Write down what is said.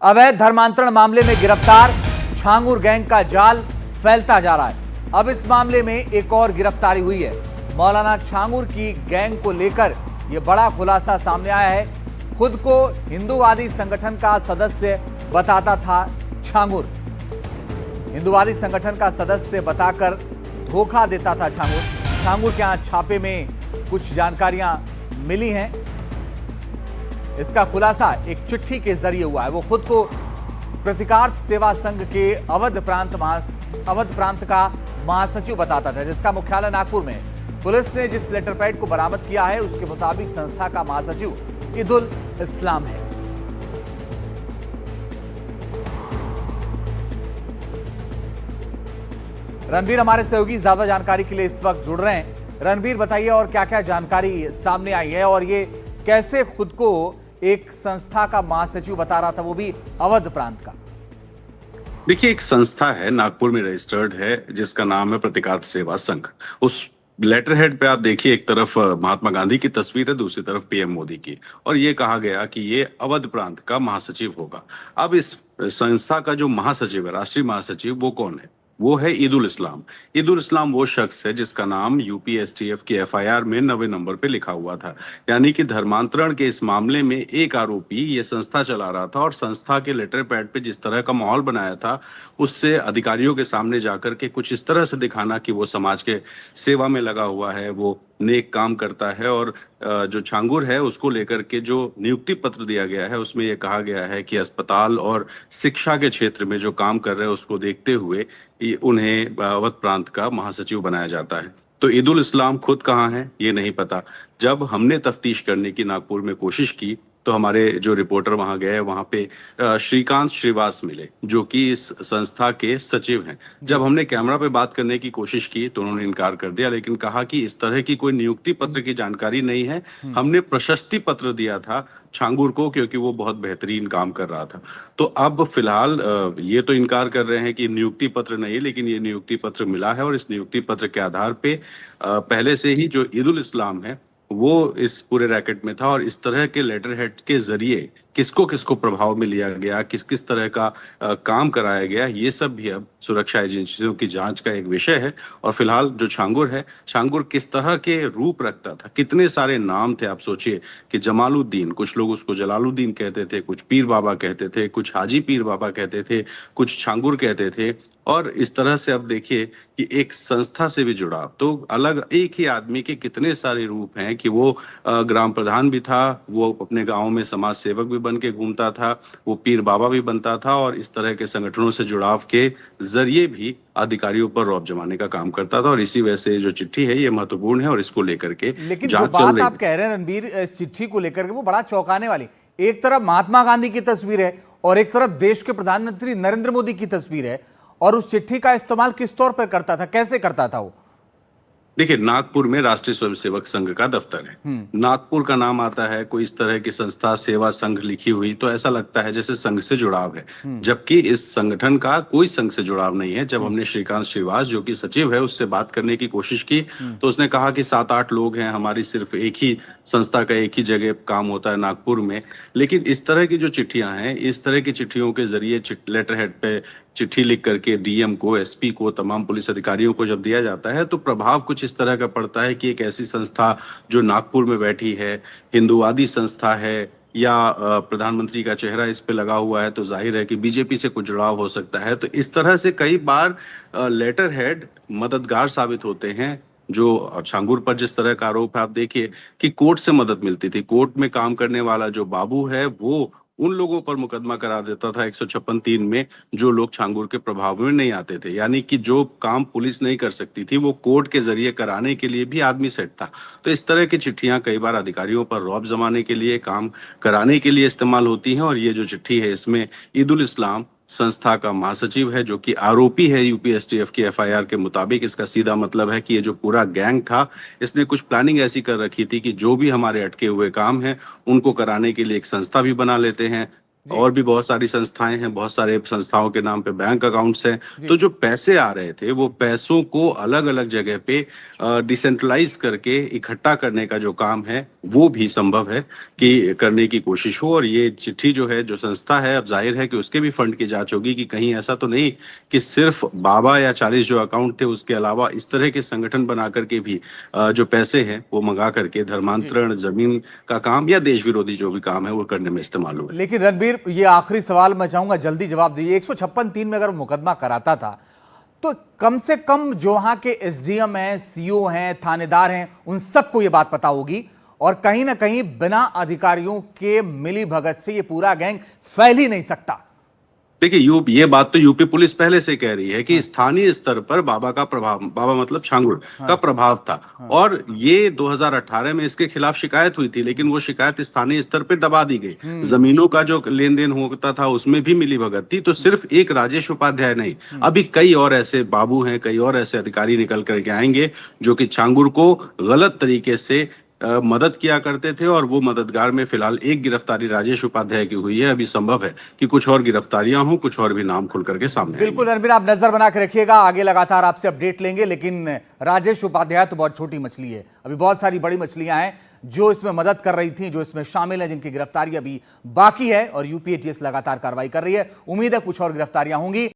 अवैध धर्मांतरण मामले में गिरफ्तार छांगुर गैंग का जाल फैलता जा रहा है। अब इस मामले में एक और गिरफ्तारी हुई है। मौलाना छांगुर की गैंग को लेकर यह बड़ा खुलासा सामने आया है। खुद को हिंदूवादी संगठन का सदस्य बताता था छांगुर। हिंदूवादी संगठन का सदस्य बताकर धोखा देता था छांगुर। छांगुर के यहां छापे में कुछ जानकारियां मिली हैं। इसका खुलासा एक चिट्ठी के जरिए हुआ है। वो खुद को प्रतिकार्थ सेवा संघ के अवध प्रांत का महासचिव बताता था, जिसका मुख्यालय नागपुर में है। पुलिस ने जिस लेटर पैड को बरामद किया है उसके मुताबिक संस्था का महासचिव ईदुल इस्लाम है। रणबीर हमारे सहयोगी ज्यादा जानकारी के लिए इस वक्त जुड़ रहे हैं। रणबीर बताइए और क्या क्या जानकारी सामने आई है और ये कैसे खुद को एक संस्था का महासचिव बता रहा था, वो भी अवध प्रांत का। देखिए, एक संस्था है, नागपुर में रजिस्टर्ड है, जिसका नाम है प्रतिकार्थ सेवा संघ। उस लेटर हेड पे आप देखिए, एक तरफ महात्मा गांधी की तस्वीर है, दूसरी तरफ पीएम मोदी की, और ये कहा गया कि ये अवध प्रांत का महासचिव होगा। अब इस संस्था का जो महासचिव है, राष्ट्रीय महासचिव, वो कौन है? वो है ईदुल इस्लाम। ईदुल इस्लाम वो शख्स है जिसका नाम यूपी एसटीएफ की एफआईआर में 9वें नंबर पे लिखा हुआ था। यानी कि धर्मांतरण के इस मामले में एक आरोपी ये संस्था चला रहा था, और संस्था के लेटर पैड पे जिस तरह का माहौल बनाया था, उससे अधिकारियों के सामने जाकर के कुछ इस तरह से दिखाना कि वो समाज के सेवा में लगा हुआ है, वो नेक काम करता है। और जो छांगुर है उसको लेकर के जो नियुक्ति पत्र दिया गया है उसमें यह कहा गया है कि अस्पताल और शिक्षा के क्षेत्र में जो काम कर रहे हैं उसको देखते हुए उन्हें अवध प्रांत का महासचिव बनाया जाता है। तो ईदुल इस्लाम खुद कहाँ है ये नहीं पता। जब हमने तफ्तीश करने की नागपुर में कोशिश की तो हमारे जो रिपोर्टर वहां गए, वहां पे श्रीकांत श्रीवास मिले, जो कि इस संस्था के सचिव हैं। जब हमने कैमरा पे बात करने की कोशिश की तो उन्होंने इनकार कर दिया, लेकिन कहा कि इस तरह की कोई नियुक्ति पत्र की जानकारी नहीं है। हमने प्रशस्ति पत्र दिया था छांगुर को क्योंकि वो बहुत बेहतरीन काम कर रहा था। तो अब फिलहाल ये तो इनकार कर रहे हैं कि नियुक्ति पत्र नहीं है, लेकिन ये नियुक्ति पत्र मिला है, और इस नियुक्ति पत्र के आधार पे पहले से ही जो ईदुल इस्लाम है वो इस पूरे रैकेट में था। और इस तरह के लेटर हेड के जरिए किसको किसको प्रभाव में लिया गया, किस किस तरह का काम कराया गया, ये सब भी अब सुरक्षा एजेंसियों की जांच का एक विषय है। और फिलहाल जो छांगुर है, छांगुर किस तरह के रूप रखता था, कितने सारे नाम थे। आप सोचिए कि जमालुद्दीन, कुछ लोग उसको जलालुद्दीन कहते थे, कुछ पीर बाबा कहते थे, कुछ हाजी पीर बाबा कहते थे, कुछ छांगुर कहते थे। और इस तरह से अब देखिए कि एक संस्था से भी जुड़ा, तो अलग एक ही आदमी के कितने सारे रूप हैं कि वो ग्राम प्रधान भी था, वो अपने गांव में समाज सेवक भी बन के घूमता था, वो पीर बाबा भी बनता था, और इस तरह के संगठनों से जुड़ाव के जरिए भी अधिकारियों पर रौब जमाने का काम करता था। और इसी वजह से जो चिट्ठी है ये महत्वपूर्ण है, और इसको लेकर के लेकिन जो बात आप कह रहे हैं रणबीर, इस चिट्ठी को लेकर के वो बड़ा चौंकाने वाली। एक तरफ महात्मा गांधी की तस्वीर है और एक तरफ देश के प्रधानमंत्री नरेंद्र मोदी की तस्वीर है, और उस चिट्ठी का इस्तेमाल किस तौर पर करता था, कैसे करता था वो? देखिए, नागपुर में राष्ट्रीय स्वयंसेवक संघ का दफ्तर है। नागपुर का नाम आता है, कोई इस तरह की संस्था सेवा संघ लिखी हुई तो ऐसा लगता है जैसे संघ से जुड़ाव है, जबकि इस संगठन का कोई संघ से जुड़ाव नहीं है। जब हमने श्रीकांत श्रीवास, जो कि सचिव है, उससे बात करने की कोशिश की तो उसने कहा कि 7-8 लोग हैं, हमारी सिर्फ एक ही संस्था का एक ही जगह काम होता है नागपुर में। लेकिन इस तरह की जो चिट्ठियां हैं, इस तरह की चिट्ठियों के जरिए लेटर हेड पे चिट्ठी लिख करके डीएम को, एसपी को, तमाम पुलिस अधिकारियों को जब दिया जाता है तो प्रभाव कुछ इस तरह का पड़ता है कि एक ऐसी संस्था जो नागपुर में बैठी है, हिंदूवादी संस्था है, या प्रधानमंत्री का चेहरा इस पे लगा हुआ है, तो जाहिर है कि बीजेपी से कुछ जुड़ाव हो सकता है। तो इस तरह से कई बार लेटर हेड मददगार साबित होते हैं। जो छांगुर पर जिस तरह का आरोप है, आप देखिए कि कोर्ट से मदद मिलती थी। कोर्ट में काम करने वाला जो बाबू है वो उन लोगों पर मुकदमा करा देता था 156(3) में, जो लोग छांगुर के प्रभाव में नहीं आते थे। यानी कि जो काम पुलिस नहीं कर सकती थी वो कोर्ट के जरिए कराने के लिए भी आदमी सेट था। तो इस तरह की चिट्ठियां कई बार अधिकारियों पर रौब जमाने के लिए, काम कराने के लिए इस्तेमाल होती हैं। और ये जो चिट्ठी है इसमें ईदुल इस्लाम संस्था का महासचिव है, जो कि आरोपी है यूपी एसटीएफ की एफआईआर के मुताबिक। इसका सीधा मतलब है कि ये जो पूरा गैंग था, इसने कुछ प्लानिंग ऐसी कर रखी थी कि जो भी हमारे अटके हुए काम हैं उनको कराने के लिए एक संस्था भी बना लेते हैं, और भी बहुत सारी संस्थाएं हैं, बहुत सारे संस्थाओं के नाम पे बैंक अकाउंट्स हैं। तो जो पैसे आ रहे थे वो पैसों को अलग अलग जगह पे डिसेंट्रलाइज करके इकट्ठा करने का जो काम है वो भी संभव है कि करने की कोशिश हो। और ये चिट्ठी जो है, जो संस्था है, अब जाहिर है कि उसके भी फंड की जांच होगी कि कहीं ऐसा तो नहीं कि सिर्फ बाबा या 40 जो अकाउंट थे उसके अलावा इस तरह के संगठन बना करके भी जो पैसे हैं वो मंगा करके धर्मांतरण, जमीन का काम या देश विरोधी जो भी काम है वो करने में इस्तेमाल हुए। लेकिन रणबीर, ये आखिरी सवाल मैं चाहूंगा जल्दी जवाब दीजिए। 156(3) में अगर मुकदमा कराता था तो कम से कम जो वहां के एसडीएम हैं, सीओ हैं, थानेदार हैं, उन सबको ये बात पता होगी और कहीं ना कहीं बिना अधिकारियों के मिली भगत से ये पूरा गैंग फैल ही नहीं सकता। देखिए, ये बात तो यूपी पुलिस पहले से कह रही है कि स्थानीय स्तर पर बाबा का प्रभाव, बाबा मतलब छांगुर का प्रभाव था। और ये 2018 में इसके खिलाफ शिकायत हुई थी, लेकिन वो शिकायत स्थानीय स्तर पर दबा दी गई। जमीनों का जो लेन देन होता था उसमें भी मिली भगत थी। तो सिर्फ एक राजेश उपाध्याय नहीं, अभी कई और ऐसे बाबू हैं, कई और ऐसे अधिकारी निकल करके आएंगे जो कि छांगुर को गलत तरीके से मदद किया करते थे। और वो मददगार में फिलहाल एक गिरफ्तारी राजेश उपाध्याय की हुई है। अभी संभव है कि कुछ और गिरफ्तारियां हों, कुछ और भी नाम खुल करके सामने बिल्कुल रणबीर, आप नजर बना के रखिएगा, आगे लगातार आपसे अपडेट लेंगे। लेकिन राजेश उपाध्याय तो बहुत छोटी मछली है, अभी बहुत सारी बड़ी मछलियां हैं जो इसमें मदद कर रही थी, जो इसमें शामिल है, जिनकी गिरफ्तारी अभी बाकी है और यूपी एटीएस लगातार कार्रवाई कर रही है। उम्मीद है कुछ और गिरफ्तारियां होंगी।